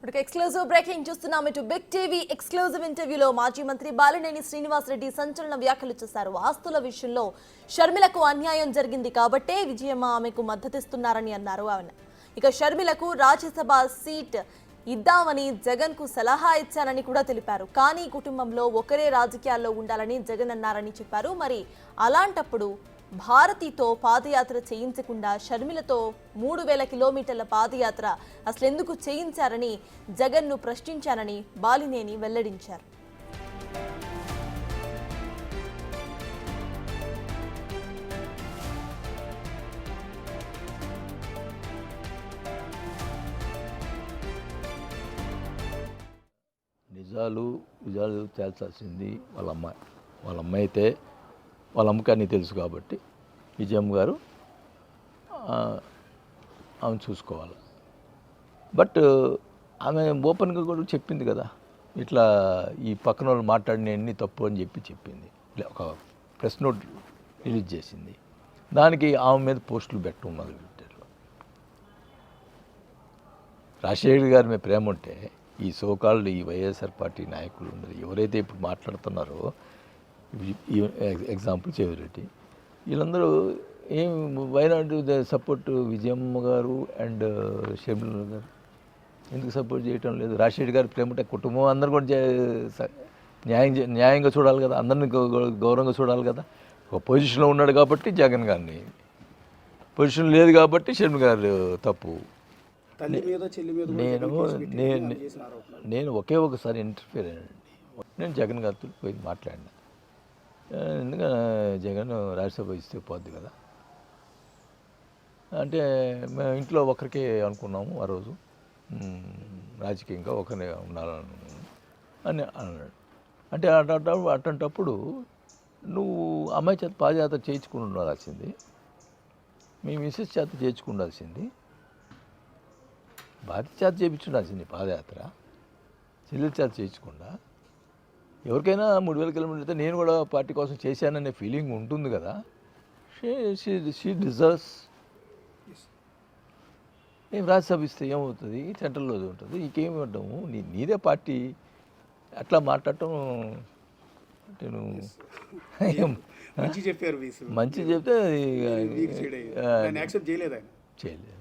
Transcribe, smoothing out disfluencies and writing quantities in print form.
ఇప్పుడు exclusive breaking చూస్తున్నాం. ఇటు బిగ్ టీవీ ఎక్స్క్లూజివ్ ఇంటర్వ్యూలో మాజీ మంత్రి బాలినేని శ్రీనివాసరెడ్డి సంచలన వ్యాఖ్యలు చేశారు. ఆస్తుల విషయంలో షర్మిలకు అన్యాయం జరిగింది కాబట్టే విజయమ్మ ఆమెకు మద్దతిస్తున్నారని అన్నారు. ఇక షర్మిలకు రాజ్యసభ సీట్ ఇద్దామని జగన్ కు సలహా ఇచ్చారని కూడా తెలిపారు. కానీ కుటుంబంలో ఒకరే రాజకీయాల్లో ఉండాలని జగన్ అన్నారని చెప్పారు. మరి అలాంటప్పుడు భారతితో పాదయాత్ర చేయించకుండా షర్మిలతో 3000 కిలోమీటర్ల పాదయాత్ర అసలెందుకు చేయించారని జగన్ను ప్రశ్నించారని బాలినేని వెల్లడించారు. నిజాలు తేల్చాల్సింది వాళ్ళ అమ్మాయి అయితే వాళ్ళ అమ్మకి అన్నీ తెలుసు కాబట్టి విజయమ్మ గారు ఆమె చూసుకోవాలి. బట్ ఆమె ఓపెన్గా కూడా చెప్పింది కదా, ఇట్లా ఈ పక్కన వాళ్ళు మాట్లాడిన అన్ని తప్పు అని చెప్పింది. ఒక ప్రెస్ నోట్ రిలీజ్ చేసింది. దానికి ఆమె మీద పోస్టులు పెట్టడం మొదలుపెట్టారు. రాజశేఖర్ గారి మీద ప్రేమ ఉంటే ఈ సోకాల్డ్ ఈ వైఎస్ఆర్ పార్టీ నాయకులు ఉన్నారు, ఎవరైతే ఇప్పుడు మాట్లాడుతున్నారో ఎగ్జాంపుల్ చెవిరెడ్డి, వీళ్ళందరూ ఏం వైనాట్ సపోర్ట్ విజయమ్మ గారు అండ్ షర్మిల గారు ఎందుకు సపోర్ట్ చేయటం లేదు? రాజశేఖర్ గారి ప్రేమ ఉంటే కుటుంబం అందరూ కూడా న్యాయంగా చూడాలి కదా, అందరినీ గౌరవంగా చూడాలి కదా. ఒక పొజిషన్లో ఉన్నాడు కాబట్టి జగన్ గారిని, పొజిషన్ లేదు కాబట్టి షర్మిల గారు తప్పు. నేను ఒకే ఒకసారి ఇంటర్ఫియర్ అయ్యానండి. నేను జగన్ గారితో పోయి మాట్లాడినా. ఎందుకంటే జగన్ రాజ్యసభ ఇస్తే పోద్ది కదా అంటే మేము ఇంట్లో ఒకరికే అనుకున్నాము ఆ రోజు, రాజకీయంగా ఒకరినే ఉండాలని అని అన్నాడు. అంటే అట్లాంటప్పుడు నువ్వు అమ్మాయి చేత పాదయాత్ర చేయించుకుని ఉండాల్సింది, మీ మిస్సెస్ చేత చేయించుకుండాల్సింది, భారతి చేత చేయించుండాల్సింది పాదయాత్ర, చెల్లెల చేత చేయించకుండా. ఎవరికైనా 3000 కిలోమీటర్లు నేను కూడా పార్టీ కోసం చేశాననే ఫీలింగ్ ఉంటుంది కదా. She deserves. ఏం రాజ్యసభ ఇస్తే ఏమవుతుంది, సెంట్రల్లో ఉంటుంది, ఇంకేమి ఇవ్వడము, నీదే పార్టీ. అట్లా మాట్లాడటం నేను మంచి చెప్తే చేయలేదు.